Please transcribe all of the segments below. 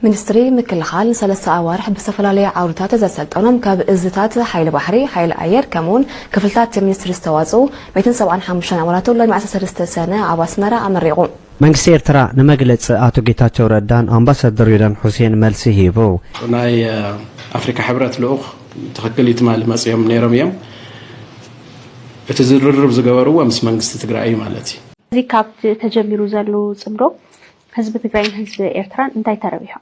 منستري مكلخال سلسة أوارح بسفلالية عودات زسلطنهم كاب إزتات حيل بحري حيل أير كمون كفلتات منستري استوازو 275 أمراتو الله مع سلسة سنة عباس مرة أمريقو መንግስቲ ኤርትራ ንመግለጽ አቶ ጌታቸው ረዳን አምባሳደር ዮዳን ሁሴን መልሲ ሂቦ ናይ አፍሪካ ሕብረት ልኡኽ ተኸክል ይትማል መጽዮም ነይሮም እዮም እቲ ዝርርብ ዝገበርዎ ምስ መንግስቲ ትግራይ ማለት እዩ እዚ ካብቲ ተጀሚሩ ዘሎ ጽምዶ ህዝቢ ትግራይን ህዝቢ ኤርትራን እንታይ ተረቢሑ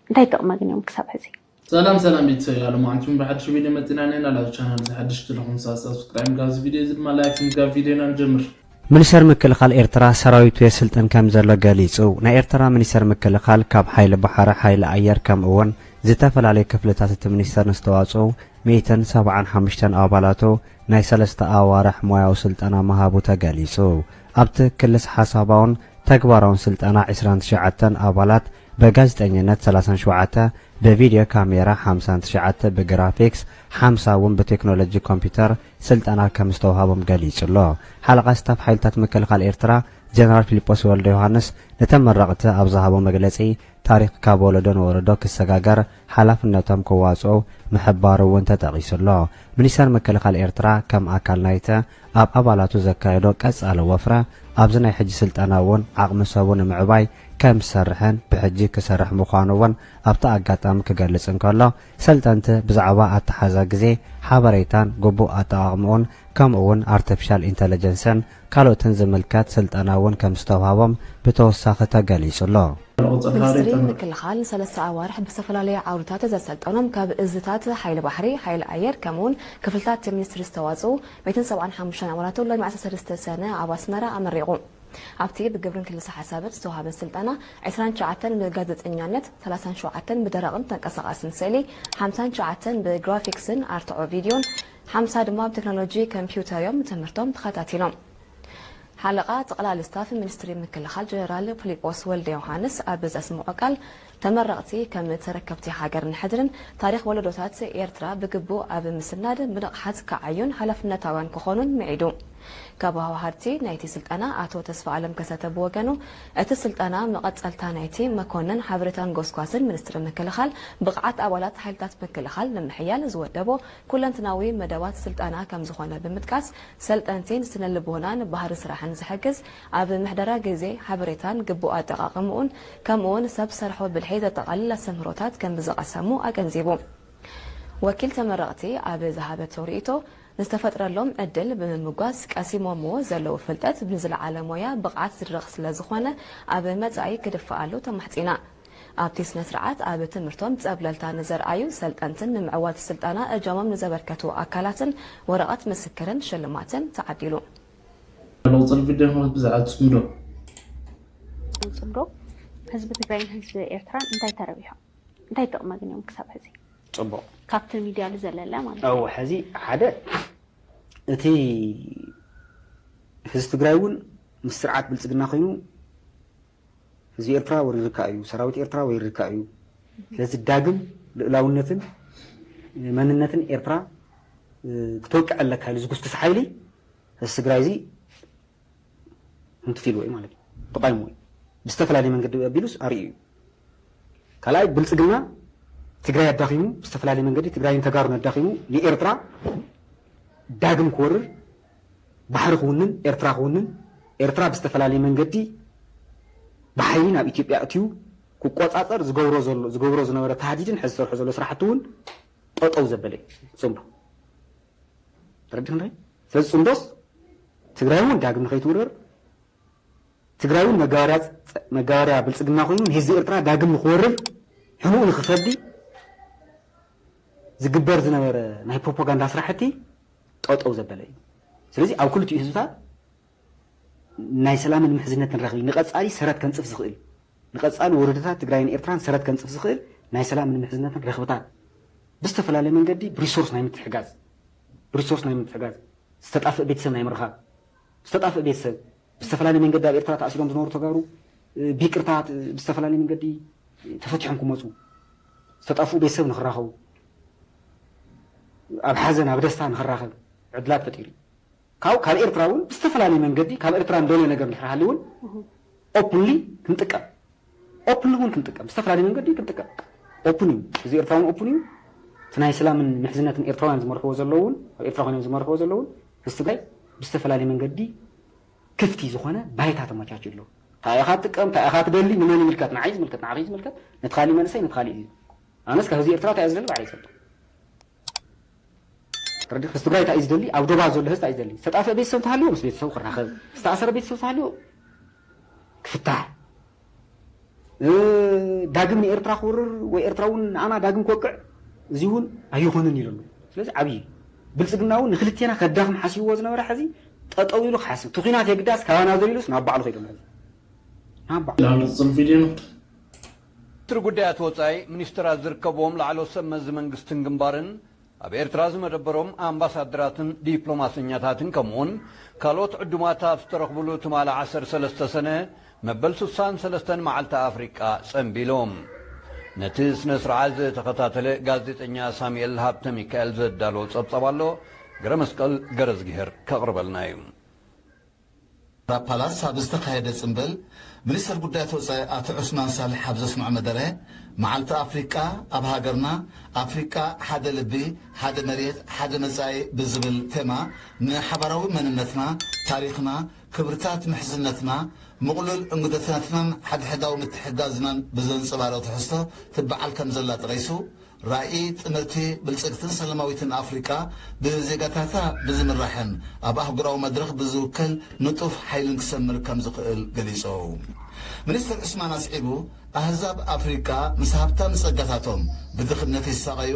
እንታይ ተቕመግንዮም ክሳብ ሕዚ ሰላም ቤተሰብ ማንቱም በሐድሽ ቪዲዮ መጥናነና ላው ቻናል ዘሐድሽ ትለኹም ሳብስክራይብ ጋዝ ቪዲዮ ዝድማ ላይክ ጋር ቪዲዮና እንጀምር ሚኒስተር ምክልኻል ኤርትራ ሰራዊቱ የስልጣን ከም ዘሎ ገሊጹ ናይ ኤርትራ ሚኒስተር ምክልኻል ካብ ሓይሊ ባሕሪ ሓይሊ ኣየር ከም እውን ዝተፈላለዩ ክፍልታት እቲ ሚኒስተር ንስተዋጽኡ 175 ኣባላቱ ናይ ሰለስተ ኣዋርሕ ሞያዊ ስልጠና መሃቡ ተገሊጹ ኣብቲ ክልስ ሓሳባውን ተግባራውን ስልጠና 29 ኣባላት በጋዜጠኝነት 37 በቪዲዮ ካሜራ 59 በግራፊክስ 50 ውን በቴክኖሎጂ ኮምፒውተር ስልጠና ከም ዝተዋሃቦም ገሊጹሎ ሓለቃ ስታፍ ሓይልታት ምክልኻል ኤርትራ ጀነራል ፊሊጶስ ወልደ ዮሐንስ ነተመረቕቲ ኣብ ዝሃቦ መግለጺ ታሪክ ካብ ወለዶን ወረዶ ክሰጋገር ሓላፍነቶም ክዋጽኡ ምሕባር እውን ተጠቒሱሎ ሚኒስተር ምክልኻል ኤርትራ ከም ኣካል ናይቲ ኣብ ኣባላቱ ዘካየዶ ቀጻሊ ወፍረ ኣብዚ ናይ ሕጂ ስልጠና እውን ዓቕሚ ሰቡ ንምዕባይ ከም ዝሰርሕን ብሕጂ ክሰርሕ ምዃኑ እውን ኣብቲ ኣጋጣሚ ክገልጽ እንከሎ ሰልጠንቲ ብዛዕባ ኣተሓዛ ግዜ ሓበሬታን ግቡእ ኣጠቓቕምኡን ከምኡውን ኣርቲፊሻል ኢንተለጀንስን ካልኦትን ዝምልከት ስልጠና እውን ከም ዝተዋሃቦም ብተወሳኺ ተገሊጹሎ منستري مكلخال سلسة أوارح بسفلالية عودات زسلطنهم كاب إزتات حيل بحري حيل أير كمون كفلتات منستري استوازو 275 أمراتو الله مع سلسة سنة عباس مرة أمريقو عبتي بقبرن كل حسابات استوهاب السلطنة 20 شعاتن بجادة إنيانت 30 شعاتن بدرقم تنقص سنسلي 50 شعاتن بجرافيكسن أرتعو فيديون 5 دماء بتكنولوجي كمبيوتر يوم تمرتهم تخطاتيلهم حلقات قلال ستاف منستري مكلخال جنرال فيليጶس ولد يوحنس أبز اسمه أقل تمرقتي كم تركبتي حجر نحدرن تاريخ ولدوتات إيرترا بقبو أب مسناد بنقحت كعيون حلفنا توان كخونن معيدو كابوها هارتي نايتي سلطانا أتو تسفى علم كساتب وغانو أتي سلطانا مقتصلتا نايتي مكونن حبرتان غوسكواسن منستر مكلخال بقعات أولات حيلتات مكلخال لمحيال زودبو كلن تناوي مدوات سلطانا كم زخونا بمتكاس سلطانتين سنلبونان بحر سراحن زحجز أب محدرا جزي حبرتان قبوء دقاقمون كمون سب سرحو بالحيدة تقلل سمروتات كم بزقسمو أكنزيبو وكيل تمرقتي أب ذهبت توريتو نستفدر لهم أدل بمجاز كاسيمو مو زلوا فلتات بنزل على مويا بقعات الرخص لزخوانة أب مزعي كدفعلو تمحتينا أبتيس نسرعات أب تمرتهم تقبلتا نزر أيو سلطانتن من معوات السلطانة أجامم نزبركتو أكالاتن ورقات مسكرن شلماتن تعديلو لو طلب فيديو هو بزعات صمدو ህዝቢ ትግራይን ህዝቢ ኤርትራን እንታይ ተረቢሑ እንታይ ተቕመግንዮም ክሳብ ሕዚ ጽቡቕ ካብቲ ሚድያ ዘለለ ማለት ነው ሕዚ ሓደ እቲ ህዝቢ ትግራይ እውን ምስ ስርዓት ብልጽግና ኮይኑ ህዝቢ ኤርትራ ወሪርካ እዩ ሰራዊት ኤርትራ ወሪርካ እዩ ስለዚ ዳግም ልዕላውነትን መንነትን ኤርትራ ክትወቅዕ ኣለካ ኢሉ ዝጉስኩስ ሓይሊ ህዝቢ ትግራይ እዚ እንትፊሉ ወይ ማለት እዩ ተቃይሙ ወይ بستفلالي من قد أبيلوس أريء كلاي بلسقنا تجري الداخمو بستفلالي من قد تجري تجارنا الداخمو لإيرترا داقم كورر بحر خونن إيرترا خونن إيرترا بستفلالي من قدي بحينا بإثيوبيا أتيو كوكوات أثر زجوروز نورة تهديدن حزر سرحتون أو زبلة صمبو تردين راي ثلاث صندوس تجريون داقم خيتورر تجريون مجاريا بلسقنا خوين هزي إرترا داقم مخورر حنون خفدي زجبر زنور نهي بروباغندا سرحتي أو زبلة سلزي أو كل تيزوتا ناي سلام المحزنة الرغي نقص علي سرت كان صف زخيل نقص على وردتها تجريين إرترا سرت كان صف زخيل ناي سلام المحزنة الرغبتها بستفلا من قدي بريسورس ناي متحجاز بريسورس ناي متحجاز استطاف بيتسم ناي مرخا استطاف بيتسم بستفلاني من قد إيرترا تأسيرهم تنور تجارو بيكرتات بستفلاني من قدي تفتحهم كمسو استطافوا بيسب نخراخو أبحزن أبدستان نخراخو عدلات فتيري كاب إيرتراون بستفلاني من قدي كاب إيرتران دولة نجار نحرهالون openly كنتكا ኦፕን ሆን ክንጥቀም ዝተፈላለዩ መንገዲ ክንጥቀም ኦፕን እዚ ኤርትራውን ኦፕን ትናይ ሰላምን ምሕዝነትን ኤርትራውያን ዝመርሕዎ ዘለውን ኤርትራውያን ዝመርሕዎ ዘለውን ብትግራይ ብዝተፈላለየ መንገዲ ክፍቲ ዝኾነ ባይታ ተመቻችሎ ታይኻ ጥቀም ታይኻ ትደሊ ንመን ይምልከት ንዓይ ዝምልከት ንዓይ ዝምልከት ነትኻሊ መንሰይ ነትኻሊ እዩ ኣነስ ከዚ ኤርትራ ታይ ዝደሊ ባዕለይ ሰጥ ረዲ ትግራይ ታይ ዝደሊ ኣብ ዶባ ዘሎ ህዝብ ታይ ዝደሊ ተጣፈ ቤተሰብ ተሃልዮ ምስ ቤተሰብ ክራኸብ ዝተኣሰረ ቤተሰብ ተሃልዮ ክፍታሕ ዳግም ንኤርትራ ክውርር ወይ ኤርትራውን ንኣና ዳግም ክወቅዕ እዚውን ኣይኾንን ኢሉ ስለዚ ዓብይ ብልጽግናውን ንክልቴና ከዳኽም ሓሲብዎ ዝነበረ ሕዚ ጠጠው ኢሉ ክሓስብ ትኺናት የግዳስ ካባና ዘሊሉስ ናብ ባዕሉ ከይዶም ናብ ባዕሉ ትር ጉዳያት ወፃኢ ሚኒስትራት ዝርከብዎም ላዕለዎት ሰብ መዚ መንግስትን ግንባርን ኣብ ኤርትራ ዝመደበሮም ኣምባሳደራትን ዲፕሎማሰኛታትን ከምኡውን ካልኦት ዕዱማት ኣብ ዝተረኽብሉ ትማል 13 ሰነ መበል 63 መዓልቲ ኣፍሪቃ ጸንቢሎም ነቲ ስነ ስርዓት ዝተኸታተለ ጋዜጠኛ ሳሙኤል ሃብተ ሚካኤል ዘዳሎ ጸብጸብ ኣሎ ገረ መስቀል ገረ ዝግሄር ከቕርበልና እዩ ፓላስ ኣብ ዝተኻየደ ጽምብል ሚኒስትር ጉዳያት ወፃኢ ኣቶ ዑስማን ሳልሕ ኣብ ዘስምዖ መደረ መዓልቲ ኣፍሪቃ ኣብ ሃገርና ኣፍሪቃ ሓደ ልቢ ሓደ መሬት ሓደ መጻኢ ብዝብል ቴማ ንሓበራዊ መንነትና ታሪኽና ክብርታት ምሕዝነትና ምቕሉል እንግደትናትናን ሓድሕዳዊ ምትሕጋዝናን ብዘንጽባረቕ ትሕዝቶ ትበዓል ከም ዘላ ጠቒሱ ራእይ ጥምርቲ ብልጽግትን ሰላማዊትን ኣፍሪቃ ብዜጋታታ ብዝምራሕን ኣብ ኣህጉራዊ መድረኽ ብዝውከል ንጡፍ ሓይልን ክሰምር ከም ዝኽእል ገሊጹ ሚኒስትር ዑስማን ኣስዒቡ ኣህዛብ ኣፍሪቃ ምስ ሃብታም ጸጋታቶም ብድኽነት ይሳቐዩ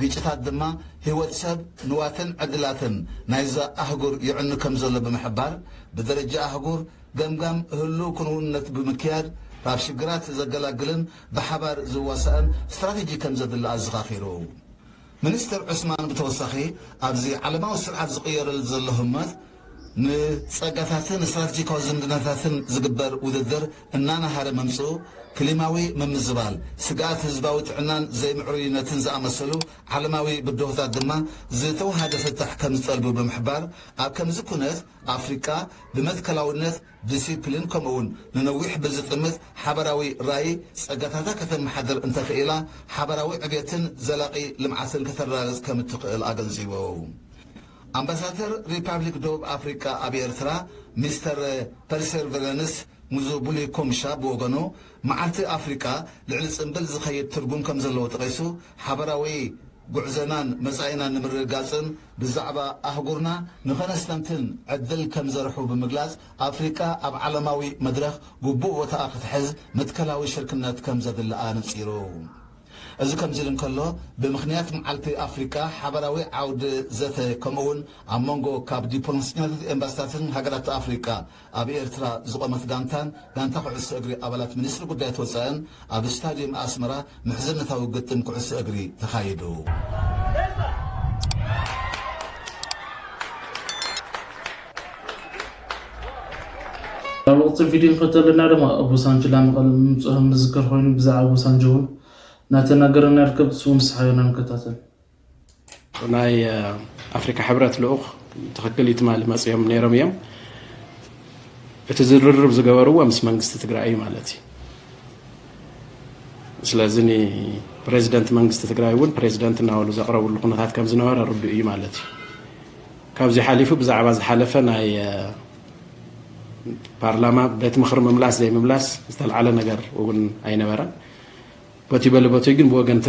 ግጭታት ድማ ህይወት ሰብ ንዋትን ዕድላትን ናይዛ ኣህጉር ይዕኑ ከም ዘሎ ብምሕባር ብደረጃ ኣህጉር ገምጋም ህሉ ክንውነት ብምክያድ ካብ ሽግራት ዘገላግልን ብሓባር ዝዋሳእን ስትራቴጂ ከም ዘድላ ኣዘኻኺሩ ሚኒስትር ዑስማን ብተወሳኺ ኣብዚ ዓለማዊ ስርዓት ዝቕየረሉ ዘሎ ህመት ንጸጋታትን ስትራቴጂካዊ ዝምድናታትን ዝግበር ውድድር እናናሃረ መምጽኡ ክሊማዊ ምምዝባል ስጋት ህዝባዊ ጥዕናን ዘይምዕሩይነትን ዝኣመሰሉ ዓለማዊ ብድሆታት ድማ ዝተዋሃደ ፍታሕ ከም ዝጠልቡ ብምሕባር ኣብ ከምዚ ኩነት ኣፍሪቃ ብመትከላውነት ዲሲፕሊን ከምኡውን ንነዊሕ ብዝጥምት ሓበራዊ ራእይ ጸጋታታ ከተመሓደር እንተኽኢላ ሓበራዊ ዕብየትን ዘላቒ ልምዓትን ከተረጋግጽ ከም እትኽእል ኣገንዚቦ ኣምባሳደር ሪፓብሊክ ደቡብ ኣፍሪቃ ኣብ ኤርትራ ሚስተር ፐርሴቨረንስ ሙዙቡሊ ኮምሻ ብወገኑ መዓልቲ ኣፍሪቃ ልዕሊ ጽምብል ዝኸይድ ትርጉም ከም ዘለዎ ጠቒሱ ሓበራዊ ጉዕዘናን መጻኢናን ንምርግጋጽን ብዛዕባ ኣህጉርና ንኸነስተንትን ዕድል ከም ዘርሑ ብምግላጽ ኣፍሪቃ ኣብ ዓለማዊ መድረኽ ግቡእ ቦታኣ ክትሕዝ ምትከላዊ ሽርክነት ከም ዘድልኣ ነጺሩ እዚ ከምዚ ኢሉ እንከሎ ብምኽንያት መዓልቲ ኣፍሪቃ ሓበራዊ ዓውዲ ዘተ ከምኡውን ኣብ መንጎ ካብ ዲፕሎማስያታት ኤምባሲታትን ሃገራት ኣፍሪቃ ኣብ ኤርትራ ዝቖመት ጋንታን ጋንታ ኩዕሶ እግሪ ኣባላት ሚኒስትሪ ጉዳያት ወፃኢን ኣብ ስታድየም ኣስመራ ምሕዝነታዊ ግጥም ኩዕሶ እግሪ ተኻይዱ ኣብ ወቅቲ ቪድዮ እንከተልና ድማ ኣቦሳንጅላ ንቐለም ምጽኦም ዝዝከር ኮይኑ ብዛዕባ ኣቦሳንጅውን ናተናገረናርከብ ስውን ሰሓዮና ንከታተል ናይ ኣፍሪካ ሕብረት ልኡኽ ተኸከሊት ማል መጽኦም ነይሮም እዮም እቲ ዝርርብ ዝገበርዎ ምስ መንግስቲ ትግራይ ማለት እዩ ስለዚ ፕሬዚደንት መንግስቲ ትግራይ እውን ፕሬዚደንት እናበሉ ዘቕረብሉ ኩነታት ከም ዝነበረ ርዱእ እዩ ማለት እዩ ካብዚ ሓሊፉ ብዛዕባ ዝሓለፈ ናይ ፓርላማ ቤት ምክሪ ምምላስ ዘይምምላስ ዝተልዓለ ነገር እውን ኣይነበረን በቲ በለበቱ ግን ብወገን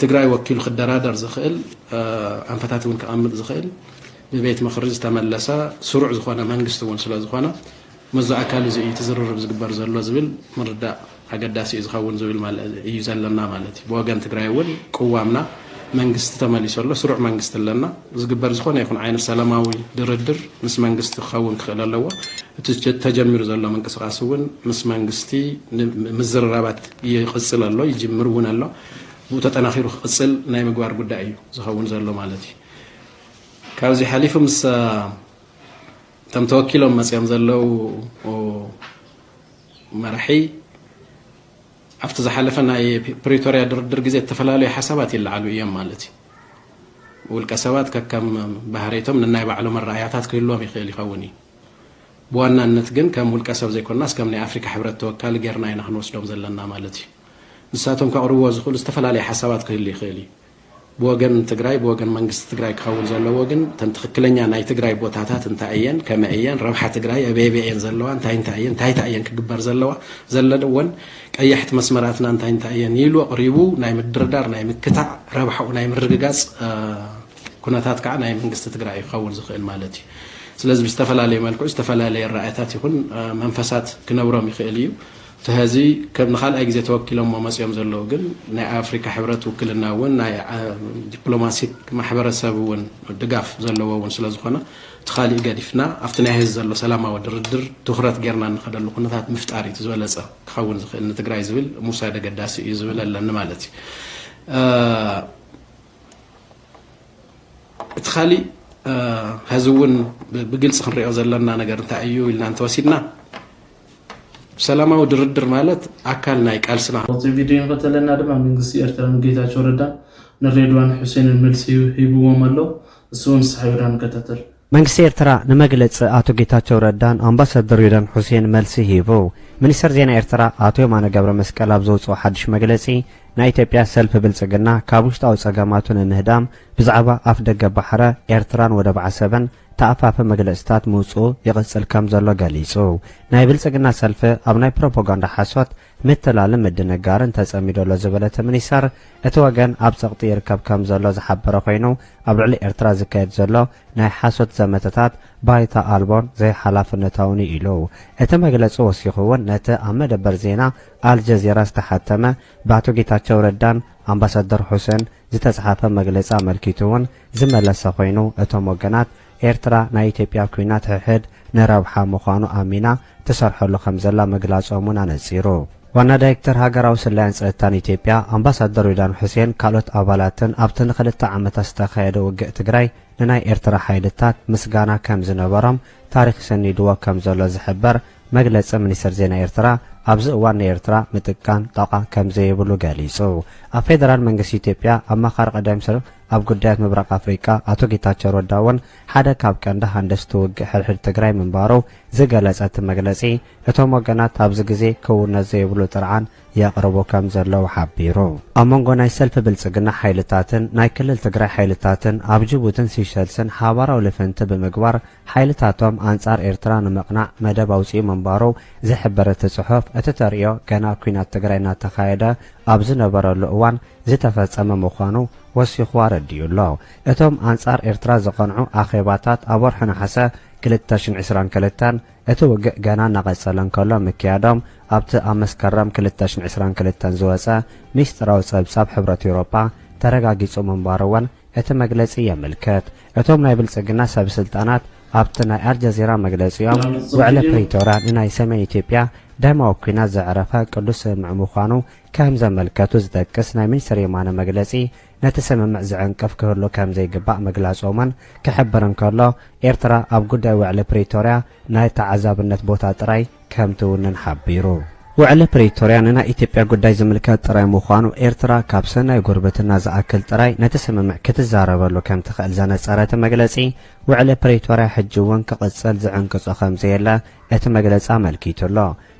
ትግራይ ወኪሉ ክደራደር ዝኽእል ኣንፈታት እውን ከቐምጥ ዝኽእል ብቤት ምክሪ ዝተመለሰ ስሩዕ ዝኾነ መንግስቲ እውን ስለ ዝኾነ መዛ ኣካል እዚ እዩ ትዝርርብ ዝግበር ዘሎ ዝብል ምርዳእ ኣገዳሲ እዩ ዝኸውን ዝብል እዩ ዘለና ማለት እዩ ብወገን ትግራይ እውን ቅዋምና መንግስቲ ተመሊሰሎ ስሩዕ መንግስቲ ኣለና ዝግበር ዝኾነ ይኹን ዓይነት ሰላማዊ ድርድር ምስ መንግስቲ ክኸውን ክኽእል ኣለዎ እቲ ተጀሚሩ ዘሎ ምንቅስቃስ እውን ምስ መንግስቲ ምዝርራባት ይቕፅል ኣሎ ይጅምር እውን ኣሎ ብኡ ተጠናኺሩ ክቕፅል ናይ ምግባር ጉዳይ እዩ ዝኸውን ዘሎ ማለት እዩ ካብዚ ሓሊፉ ምስ እቶም ተወኪሎም መፅኦም ዘለው መራሒ ኣብቲ ዝሓለፈ ናይ ፕሪቶሪያ ድርድር ግዜ ተፈላለዩ ሓሳባት ይለዓሉ እዮም ማለት እዩ ውልቀ ሰባት ከከም ባህሪቶም ንናይ ባዕሎም ኣረኣያታት ክህልዎም ይኽእል ይኸውን እዩ بوانነት ግን ከሙልቀ ሰብ ዘይኮንና እስከም ናይ አፍሪካ ሕብረት ተወካል ጌርና ኢና ክንወስዶም ዘለና ማለት እዩ ንሳቶም ከቅርብዎ ዝኽእሉ ዝተፈላለዩ ሓሳባት ክህሉ ይኽእል እዩ بوجن تجري بوجن منجست تجري كخول زلوا وجن تنتخكلني عن أي تجري بوتاتات انتعين كما عين ربح تجري أبي عين زلوا انتعين تعين كجبر زلوا دون أي حد مسمراتنا انتعين تعين يلو قريبو نايم الدردار نايم الكتع ربح ونايم الرجاز كنا تاتك عن نايم منجست تجري خول زخيل مالتي سلازم يستفعل عليه مالكو يستفعل عليه الرأيات يكون منفسات كنورام يخيليو تهزي كم نخال أجزاء توكلهم ومسيهم زلوجن نا أفريقيا حبرت وكلنا ون نا دبلوماسي محبر سبون دقاف زلوون سلازخنا تخالي قادفنا أفتنا هز زلو سلامة ودردر تخرت جرنا نخد اللقنا ثات مفتاري تزولز خون زخ إن تجري زبل مساعدة قداسي يزبل إلا نمالتي تخالي هزون بجلس خنري أزلنا نجار تعيو إلنا نتوسيدنا سلامة ودردر مالت أكلنا يكالسنا. وطي فيديو قتلنا دم من قصي أرتلم جيتا شوردا نريدوان حسين الملسي هيبو ومالو السون صحيران كتتر. መንግስቲ ኤርትራ ንመግለጽ አቶ ጌታቸው ረዳን አምባሳደር ሬድዋን ሁሴን መልሲ ሂቦ ሚኒስትር ዜና ኤርትራ አቶ የማነ ገብረ መስቀል ኣብ ዘውፅኦ ሓድሽ መግለጺ ናይ ኢትዮጵያ ሰልፊ ብልጽግና ካብ ውሽጣዊ ጸገማቱን ምህዳም ብዛዕባ ኣፍ ደገ ባሕረ ኤርትራን ወደብ ዓሰብን ተኣፋፈ መግለጽታት ምውጽኡ ይቕጽል ከም ዘሎ ገሊጹ ናይ ብልጽግና ሰልፊ ኣብ ናይ ፕሮፓጋንዳ ሓሶት ምትላልን ምድንጋርን ተጸሚዶሎ ዝበለተ ሚኒስተር እቲ ወገን ኣብ ጸቕጢ ይርከብ ከም ዘሎ ዝሓበረ ኮይኑ ኣብ ልዕሊ ኤርትራ ዝካየድ ዘሎ ናይ ሓሶት ዘመተታት ባይታ ኣልቦን ዘይሓላፍነታውን ኢሉ እቲ መግለጹ ወሲኹ እውን ነቲ ኣብ መደበር ዜና አልጀዚራ ዝተሓተመ በአቶ ጌታቸው ረዳን አምባሳደር ሁሴን ዝተጻሓፈ መግለጫ መልኪቱ እውን ዝመለሰ ኮይኑ እቶም ወገናት ኤርትራ ናይ ኢትዮጵያ ኩናት ሕድ ነረብሓ ምዃኑ ኣሚና ተሰርሐሉ ከም ዘላ መግለጾሙን ኣነጺሩ ዋና ዳይሬክተር ሃገራዊ ሰላይን ጸጥታን ኢትዮጵያ አምባሳደር ሬድዋን ሁሴን ካልኦት ኣባላትን ኣብቲ ንኽልተ ዓመታት ዝተኻየደ ውግእ ትግራይ ንናይ ኤርትራ ሓይልታት ምስጋና ከም ዝነበሮም ታሪክ ሰኒድዎ ከም ዘሎ ዝሕበር መግለጽ ሚኒስትር ዜና ኤርትራ ኣብዚ እዋን ኤርትራ ምጥቃን ጣቃ ከም ዘይብሉ ገሊጹ ኣብ ፌደራል መንግስቲ ኢትዮጵያ ኣማኻሪ ቀዳማይ ሚኒስትር ኣብ ጉዳያት ምብራቅ ኣፍሪካ አቶ ጌታቸው ረዳ እውን ሓደ ካብ ቀንዲ ሃንደስቲ ውግእ ሕድሕድ ትግራይ ምንባሩ ዝገለጸት መግለጺ እቶም ወገናት ኣብዚ ግዜ ክውነት ዘይብሉ ጥርዓን የቕርቡ ከም ዘለው ሓቢሩ ኣብ መንጎ ናይ ሰልፊ ብልጽግና ሓይልታትን ናይ ክልል ትግራይ ሓይልታትን ኣብ ጅቡትን ሲሸልስን ሓባራዊ ልፍንቲ ብምግባር ሓይልታቶም አንጻር ኤርትራ ንምቕናዕ መደብ ኣውፅኡ ምንባሩ ዝሕበረት ጽሑፍ እቲ ተርእዮ ገና ኩናት ትግራይ እናተኻየደ ኣብ ዝነበረሉ እዋን ዝተፈጸመ ምዃኑ ወሲኹ ኣረዲዩሎ እቶም አንጻር ኤርትራ ዝቐንዑ ኣኼባታት ኣብ ወርሒ ነሓሰ 2022 እቲ ውግእ ገና እናቐጸለን ከሎ ምክያዶም ኣብቲ ኣብ መስከረም 2022 ዝወፀ ሚስጥራዊ ጸብጻብ ሕብረት ኤውሮጳ ተረጋጊጹ ምንባሩ እውን እቲ መግለጺ የምልክት እቶም ናይ ብልጽግና ሰበስልጣናት ኣብቲ ናይ አልጀዚራ መግለጺኦም ውዕለ ፕሪቶሪያ ንናይ ሰሜን ኢትዮጵያ ዳይማዊ ኩናት ዘዕረፈ ቅዱስ ስምምዕ ምዃኑ ከም ዘመልከቱ ዝጠቅስ ናይ ሚኒስትር የማነ መግለጺ ነቲ ስምምዕ ዝዕንቅፍ ክህሉ ከም ዘይግባእ መግለጾምን ክሕብር እንከሎ ኤርትራ ኣብ ጉዳይ ውዕለ ፕሪቶሪያ ናይ ተዓዛብነት ቦታ ጥራይ ከም ትውንን ሓቢሩ ውዕለ ፕሪቶሪያ ንናይ ኢትዮጵያ ጉዳይ ዝምልከት ጥራይ ምዃኑ ኤርትራ ካብ ሰናይ ጉርብትና ዝኣክል ጥራይ ነቲ ስምምዕ ክትዛረበሉ ከም ትኽእል ዘነጸረ እቲ መግለጺ ውዕለ ፕሪቶሪያ ሕጂ እውን ክቕጽል ዝዕንቅጾ ከም ዘየለ እቲ መግለጺ ኣመልኪቱሎ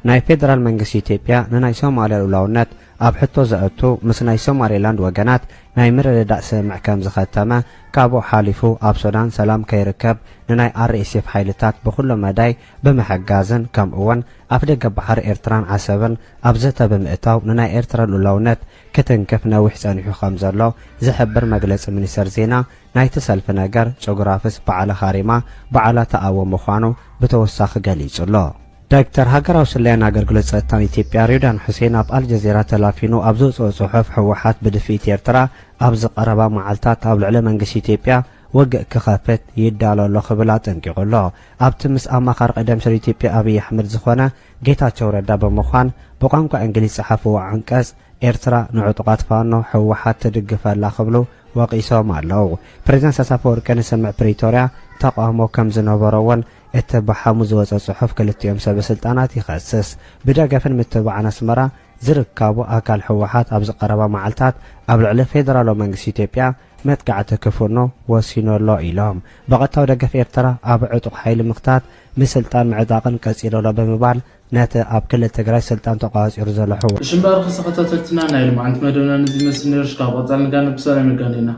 ናይ ፌደራል መንግስቲ ኢትዮጵያ ንናይ ሶማልያ ሉዓላውነት ኣብ ሕቶ ዘእቱ ምስ ናይ ሶማሌላንድ ወገናት ናይ ምርድዳእ ስምምዕ ከም ዝኸተመ ካብኡ ሓሊፉ ኣብ ሱዳን ሰላም ከይርከብ ንናይ አርኤስኤፍ ሓይልታት ብኩሉ መዳይ ብምሕጋዝን ከምኡውን ኣፍ ደገ ባሕሪ ኤርትራን ዓሰብን ኣብ ዘተ ብምእታው ንናይ ኤርትራ ሉዓላውነት ክትንክፍ ነዊሕ ጸኒሑ ከም ዘሎ ዝሕብር መግለጺ ሚኒስትር ዜና ናይቲ ሰልፊ ነገር ጂኦግራፊስ በዓለ ኻሪማ በዓላ ተኣዎ ምዃኑ ብተወሳኺ ገሊጹሎ ዳይሬክተር ሃገራዊ ሰላይን ኣገልግሎት ጸጥታን ኢትዮጵያ ሬድዋን ሁሴን ኣብ አልጀዚራ ተላፊኑ ኣብ ዘውፅኦ ጽሑፍ ሕወሓት ብድፊት ኤርትራ ኣብ ዝቐረባ መዓልታት ኣብ ልዕሊ መንግስቲ ኢትዮጵያ ውግእ ክኸፍት ይዳሎ ኣሎ ክብል ኣጠንቂቑሎ ኣብቲ ምስ ኣማኻሪ ቀዳማይ ሚኒስትር ኢትዮጵያ ኣብይ ኣሕመድ ዝኾነ ጌታቸው ረዳ ብምዃን ብቋንቋ እንግሊዝ ዝሓፍዎ አንቀጽ ኤርትራ ንዕጡቓት ፋኖ ሕወሓት ትድግፈላ ክብሉ ወቂሶም ኣለው ፕሬዝዳንት ኢሳያስ አፈወርቂ ንስምዕ ፕሪቶሪያ ተቃውሞ ከም ዝነበሮ እውን እቲ ብሓሙ ዝወፀ ጽሑፍ ክልቲኦም ሰበስልጣናት ይኸስስ ብደገፍን ምትብባዕን ኣስመራ ዝርከቡ ኣካል ሕወሓት ኣብ ዝቐረባ መዓልታት ኣብ ልዕሊ ፌደራላዊ መንግስቲ ኢትዮጵያ መጥቃዕቲ ክፍኖ ወሲኖሎ ኢሎም ብቐጥታዊ ደገፍ ኤርትራ ኣብ ዕጡቕ ሓይሊ ምኽታት ምስልጣን ምዕጣቕን ቀፂለሎ ብምባል ነቲ ኣብ ክልል ትግራይ ስልጣን ተቋፂሩ ዘሎ ሕወሓት ሽምባር ክሰኸታተልና ናይ ልምዓንቲ መደብና ነዚ መስል ነርሽካ ቆፃል ንጋነ ብሰላም ይጋነና